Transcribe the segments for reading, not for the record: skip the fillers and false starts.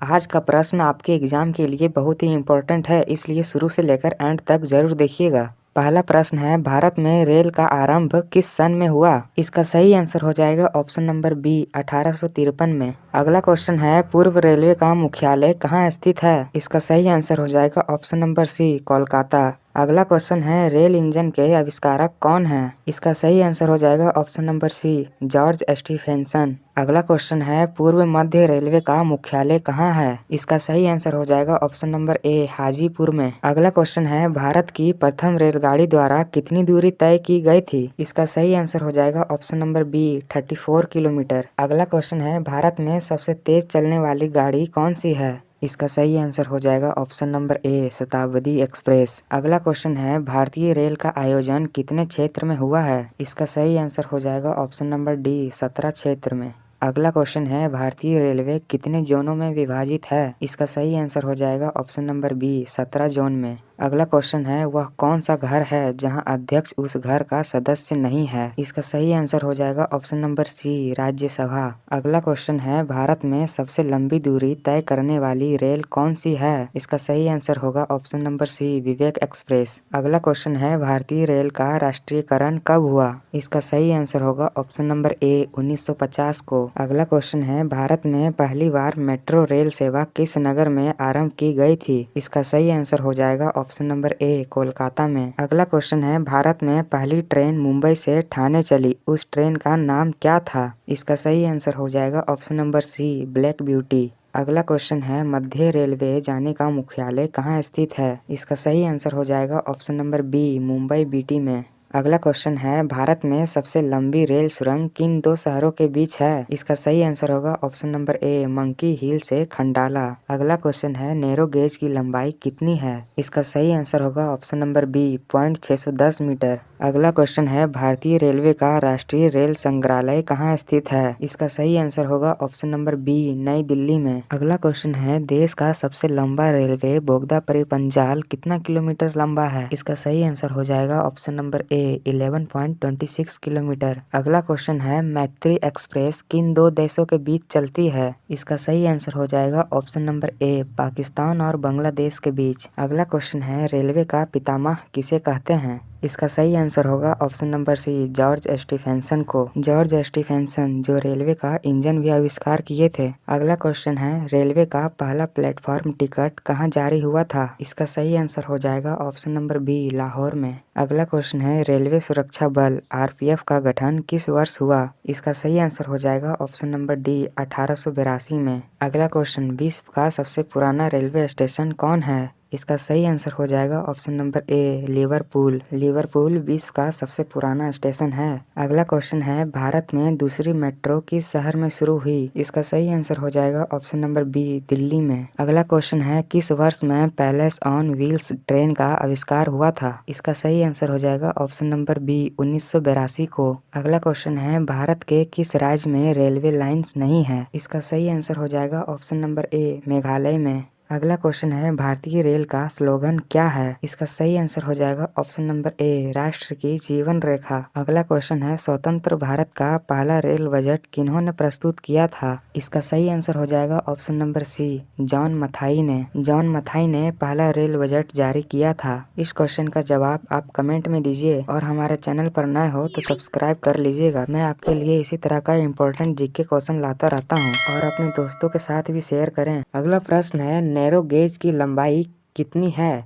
आज का प्रश्न आपके एग्जाम के लिए बहुत ही इम्पोर्टेंट है, इसलिए शुरू से लेकर एंड तक जरूर देखिएगा। पहला प्रश्न है, भारत में रेल का आरंभ किस सन में हुआ? इसका सही आंसर हो जाएगा ऑप्शन नंबर बी 1853 में। अगला क्वेश्चन है, पूर्व रेलवे का मुख्यालय कहाँ स्थित है? इसका सही आंसर हो जाएगा ऑप्शन नंबर सी कोलकाता। अगला क्वेश्चन है, रेल इंजन के आविष्कारक कौन हैं? इसका सही आंसर हो जाएगा option number C George Stephenson. अगला क्वेश्चन है, पूर्व मध्य रेलवे का मुख्यालय कहाँ है? इसका सही आंसर हो जाएगा ऑप्शन नंबर ए हाजीपुर में। अगला क्वेश्चन है, भारत की प्रथम रेलगाड़ी द्वारा कितनी दूरी तय की गई थी? इसका सही आंसर हो जाएगा ऑप्शन नंबर बी 34 किलोमीटर। अगला क्वेश्चन है, भारत में सबसे तेज चलने वाली गाड़ी कौन सी है? इसका सही आंसर हो जाएगा ऑप्शन नंबर ए शताब्दी एक्सप्रेस। अगला क्वेश्चन है, भारतीय रेल का आयोजन कितने क्षेत्र में हुआ है? इसका सही आंसर हो जाएगा ऑप्शन नंबर डी 17 क्षेत्र में। अगला क्वेश्चन है, भारतीय रेलवे कितने जोनों में विभाजित है? इसका सही आंसर हो जाएगा ऑप्शन नंबर बी 17 जोन में। अगला क्वेश्चन है, वह कौन सा घर है जहां अध्यक्ष उस घर का सदस्य नहीं है? इसका सही आंसर हो जाएगा ऑप्शन नंबर सी राज्यसभा। अगला क्वेश्चन है, भारत में सबसे लंबी दूरी तय करने वाली रेल कौन सी है? इसका सही आंसर होगा ऑप्शन नंबर सी विवेक एक्सप्रेस। अगला क्वेश्चन है, भारतीय रेल का राष्ट्रीयकरण कब हुआ? इसका सही आंसर होगा ऑप्शन नंबर ए 1950 को। अगला क्वेश्चन है, भारत में पहली बार मेट्रो रेल सेवा किस नगर में आरंभ की गई थी? इसका सही आंसर हो जाएगा ऑप्शन नंबर ए कोलकाता में। अगला क्वेश्चन है, भारत में पहली ट्रेन मुंबई से ठाणे चली, उस ट्रेन का नाम क्या था? इसका सही आंसर हो जाएगा option number C Black Beauty. अगला क्वेश्चन है, मध्य रेलवे जाने का मुख्यालय कहाँ स्थित है? इसका सही आंसर हो जाएगा option number B Mumbai BT में। अगला क्वेश्चन है, भारत में सबसे लंबी रेल सुरंग किन दो शहरों के बीच है? इसका सही आंसर होगा ऑप्शन नंबर ए मंकी हिल से खंडाला। अगला क्वेश्चन है, नैरो गेज की लंबाई कितनी है? इसका सही आंसर होगा ऑप्शन नंबर बी 610 मीटर। अगला क्वेश्चन है, भारतीय रेलवे का राष्ट्रीय रेल संग्रहालय कहाँ स्थित है? इसका सही आंसर होगा ऑप्शन नंबर बी नई दिल्ली में। अगला क्वेश्चन है, देश का सबसे लंबा रेलवे बोगदा परिपंजाल कितना किलोमीटर लंबा है? इसका सही आंसर हो जाएगा ऑप्शन नंबर ए 11.26 किलोमीटर। अगला क्वेश्चन है, मैत्री एक्सप्रेस किन दो देशों के बीच चलती है? इसका सही आंसर हो जाएगा ऑप्शन नंबर ए पाकिस्तान और बांग्लादेश के बीच। अगला क्वेश्चन है, रेलवे का पितामह किसे कहते हैं? इसका सही आंसर होगा option number C George Stephenson को। जॉर्ज स्टीफेंसन जो रेलवे का इंजन भी आविष्कार किए थे। अगला क्वेश्चन है, रेलवे का पहला प्लेटफॉर्म टिकट कहाँ जारी हुआ था? इसका सही आंसर हो जाएगा ऑप्शन नंबर बी लाहौर में। अगला क्वेश्चन है, रेलवे सुरक्षा बल आरपीएफ का गठन किस वर्ष हुआ? इसका सही आंसर हो जाएगा ऑप्शन नंबर डी 1882 में। अगला क्वेश्चन, विश्व का सबसे पुराना रेलवे स्टेशन कौन है? इसका सही आंसर हो जाएगा option number A Liverpool. Liverpool विश्व का सबसे पुराना स्टेशन है। अगला क्वेश्चन है, भारत में दूसरी मेट्रो किस शहर में शुरू हुई? इसका सही आंसर हो जाएगा ऑप्शन नंबर बी दिल्ली में। अगला क्वेश्चन है, किस वर्ष में पैलेस ऑन व्हील्स ट्रेन का आविष्कार हुआ था? इसका सही आंसर हो जाएगा ऑप्शन नंबर बी 1982 को। अगला क्वेश्चन है, भारत के किस राज्य में रेलवे लाइन्स नहीं है? इसका सही आंसर हो जाएगा ऑप्शन नंबर ए मेघालय में। अगला क्वेश्चन है, भारतीय रेल का स्लोगन क्या है? इसका सही आंसर हो जाएगा ऑप्शन नंबर ए राष्ट्र की जीवन रेखा। अगला क्वेश्चन है, स्वतंत्र भारत का पहला रेल बजट किन्होंने प्रस्तुत किया था? इसका सही आंसर हो जाएगा option number C John Mathai ने। जॉन मथाई ने पहला रेल बजट जारी किया था। इस क्वेश्चन का जवाब आप कमेंट में दीजिए और हमारे चैनल पर नए हो तो सब्सक्राइब कर लीजिएगा। मैं आपके लिए इसी तरह का इम्पोर्टेंट जीके क्वेश्चन लाता रहता हूँ और अपने दोस्तों के साथ भी शेयर करें। अगला प्रश्न है, नैरो गेज की लंबाई कितनी है?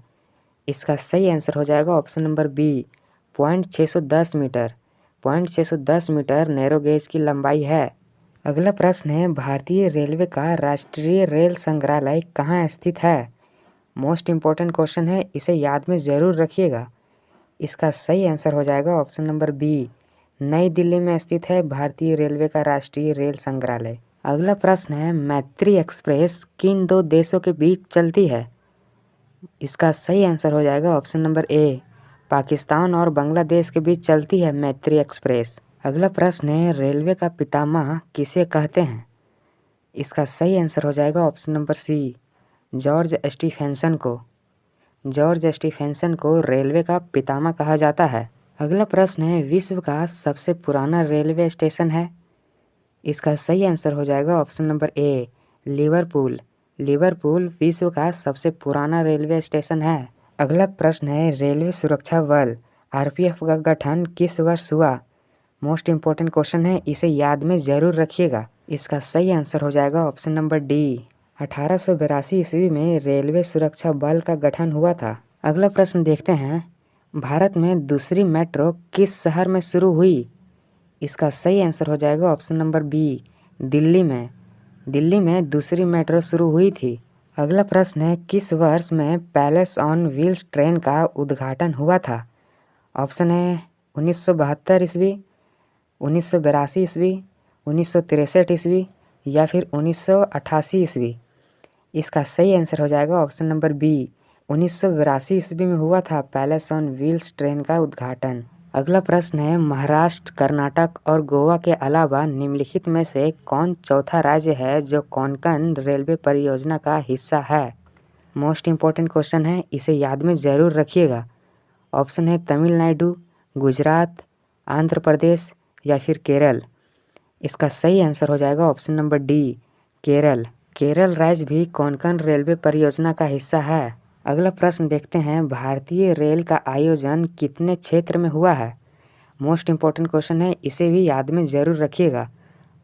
इसका सही आंसर हो जाएगा option number B 610 metre. 610 metre narrow gauge की लंबाई है। अगला प्रश्न है, भारतीय रेलवे का राष्ट्रीय रेल संग्रहालय कहाँ स्थित है? मोस्ट इम्पोर्टेंट क्वेश्चन है, इसे याद में ज़रूर रखिएगा। इसका सही आंसर हो जाएगा ऑप्शन नंबर बी नई दिल्ली में स्थित है भारतीय रेलवे का राष्ट्रीय रेल संग्रहालय। अगला प्रश्न है, मैत्री एक्सप्रेस किन दो देशों के बीच चलती है? इसका सही आंसर हो जाएगा ऑप्शन नंबर ए पाकिस्तान और बांग्लादेश के बीच चलती है मैत्री एक्सप्रेस। अगला प्रश्न है, रेलवे का पितामह किसे कहते हैं? इसका सही आंसर हो जाएगा option number C George Stephenson को। जॉर्ज स्टीफेंसन को रेलवे का पितामह कहा जाता है। अगला प्रश्न है, विश्व का सबसे पुराना रेलवे स्टेशन है? इसका सही आंसर हो जाएगा option number A Liverpool. Liverpool विश्व का सबसे पुराना रेलवे स्टेशन है। अगला प्रश्न है रेलवे सुरक्षा बल आरपीएफ का गठन किस वर्ष हुआ। मोस्ट इम्पोर्टेंट क्वेश्चन है, इसे याद में ज़रूर रखिएगा। इसका सही आंसर हो जाएगा ऑप्शन नंबर डी। 1882 ईस्वी में रेलवे सुरक्षा बल का गठन हुआ था। अगला प्रश्न देखते हैं, भारत में दूसरी मेट्रो किस शहर में शुरू हुई। इसका सही आंसर हो जाएगा ऑप्शन नंबर बी, दिल्ली में। दिल्ली में दूसरी मेट्रो शुरू हुई थी। अगला प्रश्न है, किस वर्ष में पैलेस ऑन व्हील्स ट्रेन का उद्घाटन हुआ था। ऑप्शन है 1972 ईस्वी, 1982 ईस्वी, 1963 ईस्वी या फिर 1988 ईस्वी। इसका सही आंसर हो जाएगा ऑप्शन नंबर बी, 1982 ईस्वी में हुआ था पैलेस ऑन व्हील्स ट्रेन का उद्घाटन। अगला प्रश्न है, महाराष्ट्र, कर्नाटक और गोवा के अलावा निम्नलिखित में से कौन चौथा राज्य है जो कोंकण रेलवे परियोजना का हिस्सा है। मोस्ट इम्पोर्टेंट क्वेश्चन है, इसे याद में ज़रूर रखिएगा। ऑप्शन है तमिलनाडु, गुजरात, आंध्र प्रदेश या फिर केरल। इसका सही आंसर हो जाएगा option number D, Kerala. Kerala राज्य भी कोंकण रेलवे परियोजना का हिस्सा है। अगला प्रश्न देखते हैं, भारतीय रेल का आयोजन कितने क्षेत्र में हुआ है। मोस्ट इम्पोर्टेंट क्वेश्चन है, इसे भी याद में ज़रूर रखिएगा।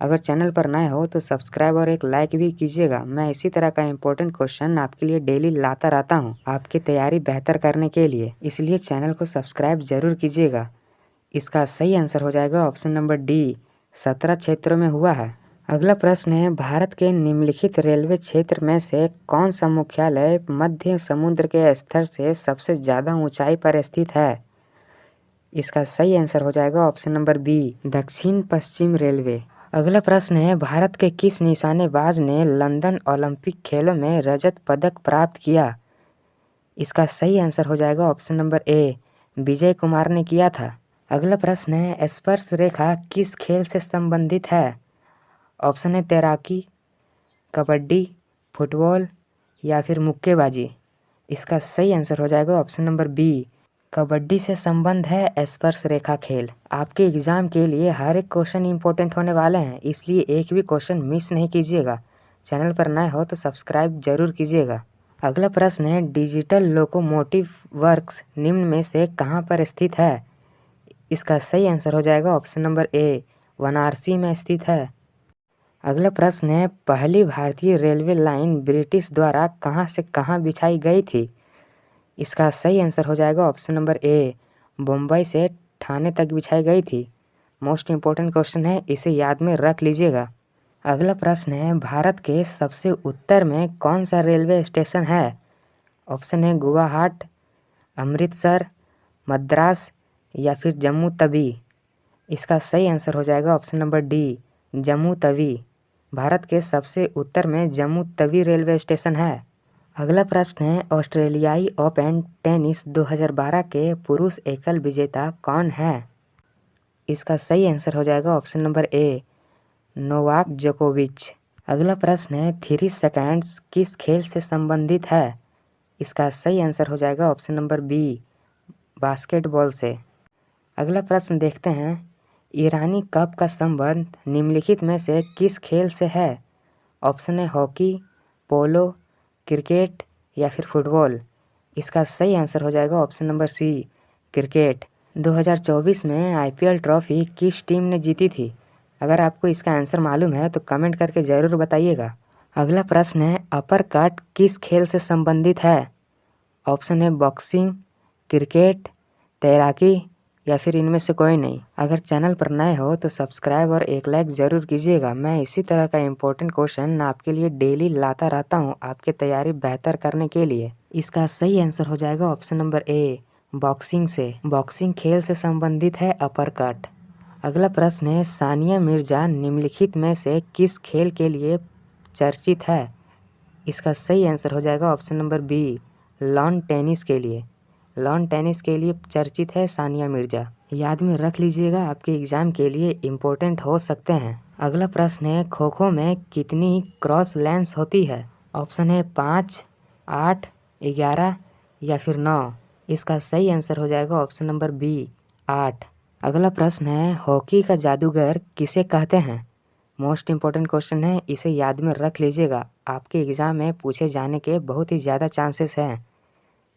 अगर चैनल पर नए हो तो सब्सक्राइब और एक लाइक भी कीजिएगा। मैं इसी तरह का इम्पोर्टेंट क्वेश्चन आपके लिए डेली लाता रहता हूं, आपकी तैयारी बेहतर करने के लिए, इसलिए चैनल को सब्सक्राइब जरूर कीजिएगा। इसका सही आंसर हो जाएगा ऑप्शन नंबर डी, 17 क्षेत्रों में हुआ है। अगला प्रश्न है, भारत के निम्नलिखित रेलवे क्षेत्र में से कौन सा मुख्यालय मध्य समुद्र के स्तर से सबसे ज़्यादा ऊंचाई पर स्थित है। इसका सही आंसर हो जाएगा ऑप्शन नंबर बी, दक्षिण पश्चिम रेलवे। अगला प्रश्न है, भारत के किस निशानेबाज ने लंदन ओलंपिक खेलों में रजत पदक प्राप्त किया। इसका सही आंसर हो जाएगा option number A, Vijay Kumar ने किया था। अगला प्रश्न है, स्पर्श रेखा किस खेल से संबंधित है। ऑप्शन है तैराकी, कबड्डी, फुटबॉल या फिर मुक्केबाजी। इसका सही आंसर हो जाएगा ऑप्शन नंबर बी, कबड्डी से संबंध है स्पर्श रेखा खेल। आपके एग्जाम के लिए हर एक क्वेश्चन इंपॉर्टेंट होने वाले हैं, इसलिए एक भी क्वेश्चन मिस नहीं कीजिएगा। चैनल पर नए हो तो सब्सक्राइब जरूर कीजिएगा। अगला प्रश्न है, डिजिटल लोकोमोटिव वर्क्स निम्न में से कहाँ पर स्थित है। इसका सही आंसर हो जाएगा ऑप्शन नंबर ए, वाराणसी में स्थित है। अगला प्रश्न है, पहली भारतीय रेलवे लाइन ब्रिटिश द्वारा कहाँ से कहाँ बिछाई गई थी। इसका सही आंसर हो जाएगा ऑप्शन नंबर ए, बम्बई से ठाणे तक बिछाई गई थी। मोस्ट इम्पोर्टेंट क्वेश्चन है, इसे याद में रख लीजिएगा। अगला प्रश्न है, भारत के सबसे उत्तर में कौन सा रेलवे स्टेशन है। ऑप्शन है गुवाहाटी, अमृतसर, मद्रास या फिर जम्मू तवी। इसका सही आंसर हो जाएगा option number D, Jammu Tawi. Bharat के सबसे उत्तर में जम्मू तवी रेलवे स्टेशन है। अगला प्रश्न है, ऑस्ट्रेलियाई ओपन टेनिस 2012 के पुरुष एकल विजेता कौन है। इसका सही आंसर हो जाएगा ऑप्शन नंबर ए, नोवाक जोकोविच। अगला प्रश्न है, 3 सेकंड्स किस खेल से संबंधित है। इसका सही आंसर हो जाएगा ऑप्शन नंबर बी, बास्केटबॉल से। अगला प्रश्न देखते हैं, ईरानी कप का संबंध निम्नलिखित में से किस खेल से है। ऑप्शन है हॉकी, पोलो, क्रिकेट या फिर फुटबॉल। इसका सही आंसर हो जाएगा ऑप्शन नंबर सी, क्रिकेट। 2024 में आईपीएल ट्रॉफी किस टीम ने जीती थी। अगर आपको इसका आंसर मालूम है तो कमेंट करके ज़रूर बताइएगा। अगला प्रश्न है, अपर कट किस खेल से संबंधित है। ऑप्शन है बॉक्सिंग, क्रिकेट, तैराकी या फिर इनमें से कोई नहीं। अगर चैनल पर नए हो तो सब्सक्राइब और एक लाइक ज़रूर कीजिएगा। मैं इसी तरह का इम्पोर्टेंट क्वेश्चन आपके लिए डेली लाता रहता हूं, आपकी तैयारी बेहतर करने के लिए। इसका सही आंसर हो जाएगा ऑप्शन नंबर ए, बॉक्सिंग से। बॉक्सिंग खेल से संबंधित है अपर कट। अगला प्रश्न है, सानिया मिर्जा निम्नलिखित में से किस खेल के लिए चर्चित है। इसका सही आंसर हो जाएगा option number B, lawn tennis के लिए। लॉन टेनिस के लिए चर्चित है सानिया मिर्जा। याद में रख लीजिएगा, आपके एग्जाम के लिए इम्पोर्टेंट हो सकते हैं। अगला प्रश्न है, खो खो में कितनी क्रॉस लेंस होती है। ऑप्शन है 5, 8, 11 या फिर 9। इसका सही आंसर हो जाएगा ऑप्शन नंबर बी, 8। अगला प्रश्न है, हॉकी का जादूगर किसे कहते हैं। मोस्ट इम्पोर्टेंट क्वेश्चन है, इसे याद में रख लीजिएगा। आपके एग्ज़ाम में पूछे जाने के बहुत ही ज़्यादा चांसेस हैं।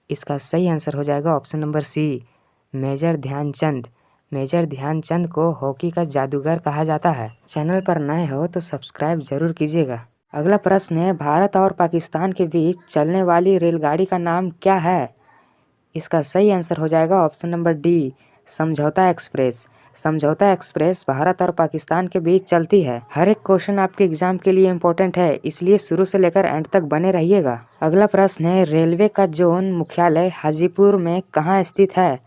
इसका सही आंसर हो जाएगा option number C, Major Dhyanchand. Major Dhyanchand को हॉकी का जादूगर कहा जाता है। चैनल पर नए हो तो सब्सक्राइब जरूर कीजिएगा। अगला प्रश्न है, भारत और पाकिस्तान के बीच चलने वाली रेलगाड़ी का नाम क्या है? इसका सही आंसर हो जाएगा ऑप्शन नंबर डी, समझौता एक्सप्रेस। समझौता एक्सप्रेस भारत और पाकिस्तान के बीच चलती है। हर एक क्वेश्चन आपके एग्जाम के लिए इम्पोर्टेंट है, इसलिए शुरू से लेकर एंड तक बने रहिएगा। अगला प्रश्न है, रेलवे का जोन मुख्यालय हाजीपुर में कहाँ स्थित है?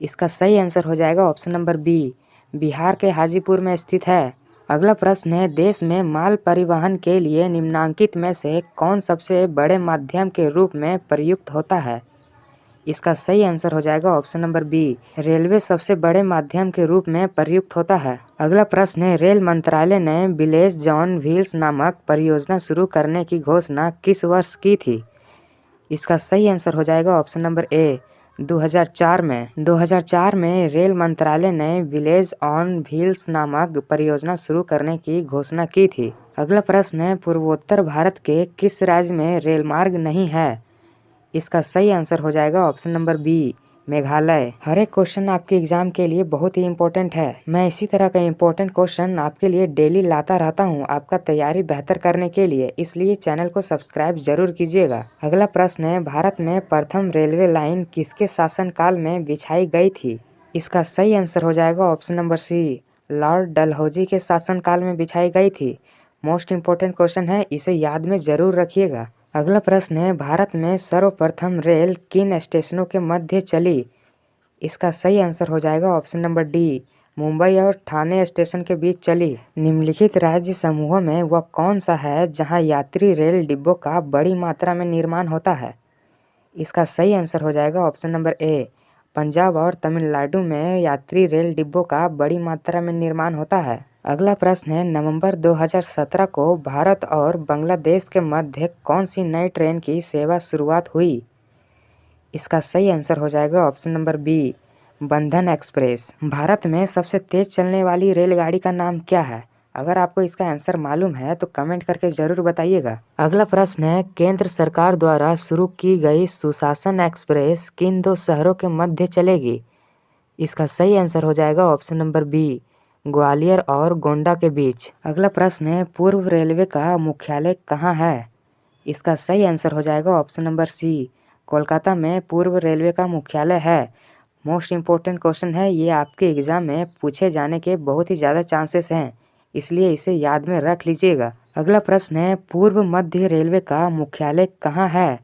इसका सही आंसर हो जाएगा ऑप्शन नंबर बी, बिहार के हाजीपुर में स्थित है। अगला प्रश्न है, देश में माल परिवहन के लिए निम्नांकित में से कौन सबसे बड़े माध्यम के रूप में प्रयुक्त होता है? इसका सही आंसर हो जाएगा ऑप्शन नंबर बी, रेलवे सबसे बड़े माध्यम के रूप में प्रयुक्त होता है। अगला प्रश्न है, रेल मंत्रालय ने विलेज जॉन व्हील्स नामक परियोजना शुरू करने की घोषणा किस वर्ष की थी? इसका सही आंसर हो जाएगा ऑप्शन नंबर ए, 2004 में। 2004 में रेल मंत्रालय ने विलेज ऑन व्हील्स नामक परियोजना शुरू करने की घोषणा की थी। अगला प्रश्न है, पूर्वोत्तर भारत के किस राज्य में रेलमार्ग नहीं है? इसका सही आंसर हो जाएगा ऑप्शन नंबर बी, मेघालय। हर एक क्वेश्चन आपके एग्जाम के लिए बहुत ही इम्पोर्टेंट है। मैं इसी तरह का इम्पोर्टेंट क्वेश्चन आपके लिए डेली लाता रहता हूं, आपका तैयारी बेहतर करने के लिए, इसलिए चैनल को सब्सक्राइब जरूर कीजिएगा। अगला प्रश्न है, भारत में प्रथम रेलवे लाइन किसके शासनकाल में बिछाई गई थी? इसका सही आंसर हो जाएगा option number C, Lord Dalhousie के शासनकाल में बिछाई गई थी। मोस्ट इम्पोर्टेंट क्वेश्चन है, इसे याद में जरूर रखिएगा। अगला प्रश्न है, भारत में सर्वप्रथम रेल किन स्टेशनों के मध्य चली? इसका सही आंसर हो जाएगा ऑप्शन नंबर डी, मुंबई और ठाणे स्टेशन के बीच चली। निम्नलिखित राज्य समूहों में वह कौन सा है जहां यात्री रेल डिब्बों का बड़ी मात्रा में निर्माण होता है? इसका सही आंसर हो जाएगा ऑप्शन नंबर ए, पंजाब और तमिलनाडु में यात्री रेल डिब्बों का बड़ी मात्रा में निर्माण होता है। अगला प्रश्न है, नवंबर 2017 को भारत और बांग्लादेश के मध्य कौन सी नई ट्रेन की सेवा शुरुआत हुई? इसका सही आंसर हो जाएगा ऑप्शन नंबर बी, बंधन एक्सप्रेस। भारत में सबसे तेज चलने वाली रेलगाड़ी का नाम क्या है? अगर आपको इसका आंसर मालूम है तो कमेंट करके जरूर बताइएगा। अगला प्रश्न है, केंद्र सरकार द्वारा शुरू की गई सुशासन एक्सप्रेस किन दो शहरों के मध्य चलेगी? इसका सही आंसर हो जाएगा ऑप्शन नंबर बी, ग्वालियर और गोंडा के बीच। अगला प्रश्न है, पूर्व रेलवे का मुख्यालय कहाँ है? इसका सही आंसर हो जाएगा ऑप्शन नंबर सी, कोलकाता में पूर्व रेलवे का मुख्यालय है। मोस्ट इम्पोर्टेंट क्वेश्चन है, ये आपके एग्जाम में पूछे जाने के बहुत ही ज़्यादा चांसेस हैं, इसलिए इसे याद में रख लीजिएगा। अगला प्रश्न है, पूर्व मध्य रेलवे का मुख्यालय कहाँ है?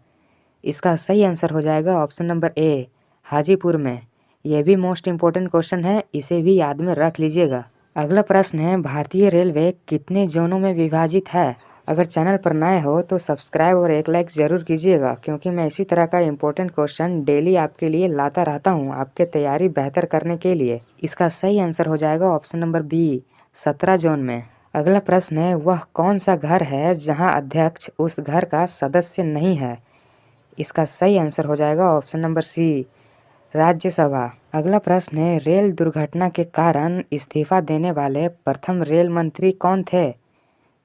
इसका सही आंसर हो जाएगा ऑप्शन नंबर ए, हाजीपुर में। यह भी मोस्ट इम्पोर्टेंट क्वेश्चन है, इसे भी याद में रख लीजिएगा। अगला प्रश्न है, भारतीय रेलवे कितने जोनों में विभाजित है? अगर चैनल पर नए हो तो सब्सक्राइब और एक लाइक ज़रूर कीजिएगा, क्योंकि मैं इसी तरह का इम्पोर्टेंट क्वेश्चन डेली आपके लिए लाता रहता हूं, आपके तैयारी बेहतर करने के लिए। इसका सही आंसर हो जाएगा ऑप्शन नंबर बी, 17 जोन में। अगला प्रश्न है, वह कौन सा घर है जहां अध्यक्ष उस घर का सदस्य नहीं है? इसका सही आंसर हो जाएगा ऑप्शन नंबर सी, राज्यसभा। अगला प्रश्न है, रेल दुर्घटना के कारण इस्तीफा देने वाले प्रथम रेल मंत्री कौन थे?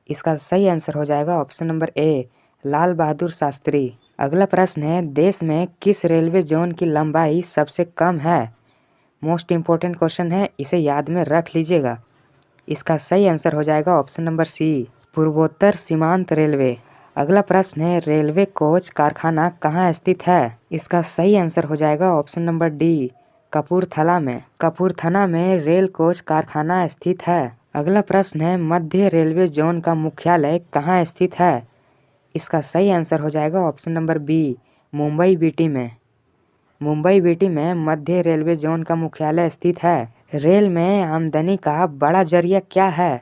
इसका सही आंसर हो जाएगा option number A, Lal Bahadur Shastri. अगला प्रश्न है, देश में किस रेलवे जोन की लंबाई सबसे कम है? मोस्ट इम्पोर्टेंट क्वेश्चन है, इसे याद में रख लीजिएगा। इसका सही आंसर हो जाएगा ऑप्शन नंबर सी, पूर्वोत्तर सीमांत रेलवे। अगला प्रश्न है, रेलवे कोच कारखाना कहाँ स्थित है? इसका सही आंसर हो जाएगा ऑप्शन नंबर डी, कपूरथला में। कपूरथला में रेल कोच कारखाना स्थित है। अगला प्रश्न है, मध्य रेलवे जोन का मुख्यालय कहाँ स्थित है? इसका सही आंसर हो जाएगा option number B, Mumbai BT में। मुंबई बीटी में मध्य रेलवे जोन का मुख्यालय स्थित है। रेल में आमदनी का बड़ा जरिया क्या है?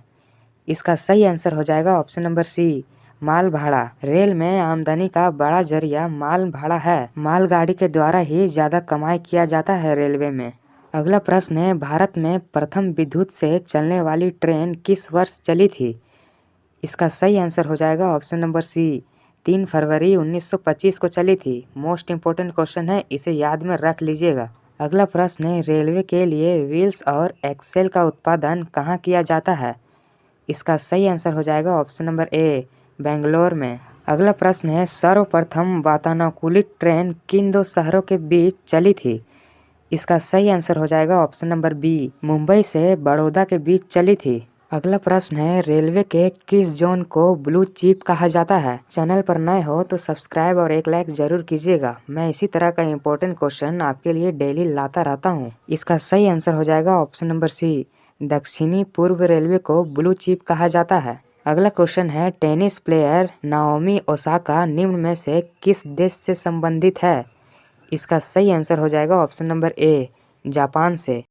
इसका सही आंसर हो जाएगा ऑप्शन नंबर सी, माल भाड़ा। रेल में आमदनी का बड़ा जरिया माल भाड़ा है। मालगाड़ी के द्वारा ही ज़्यादा कमाई किया जाता है रेलवे में। अगला प्रश्न है, भारत में प्रथम विद्युत से चलने वाली ट्रेन किस वर्ष चली थी? इसका सही आंसर हो जाएगा ऑप्शन नंबर सी, 3 फरवरी 1925 को चली थी। मोस्ट इम्पोर्टेंट क्वेश्चन है, इसे याद में रख लीजिएगा। अगला प्रश्न है, रेलवे के लिए व्हील्स और एक्सेल का उत्पादन कहाँ किया जाता है? इसका सही आंसर हो जाएगा ऑप्शन नंबर ए, बेंगलोर में। अगला प्रश्न है, सर्वप्रथम वातानुकूलित ट्रेन किन दो शहरों के बीच चली थी? इसका सही आंसर हो जाएगा ऑप्शन नंबर बी, मुंबई से बड़ौदा के बीच चली थी। अगला प्रश्न है, रेलवे के किस जोन को ब्लू चिप कहा जाता है? चैनल पर नए हो तो सब्सक्राइब और एक लाइक जरूर कीजिएगा। मैं इसी तरह का इम्पोर्टेंट क्वेश्चन आपके लिए डेली लाता रहता हूँ। इसका सही आंसर हो जाएगा ऑप्शन नंबर सी, दक्षिणी पूर्व रेलवे को ब्लू चिप कहा जाता है। अगला क्वेश्चन है, टेनिस प्लेयर नाओमी ओसाका निम्न में से किस देश से संबंधित है? इसका सही आंसर हो जाएगा ऑप्शन नंबर ए, जापान से।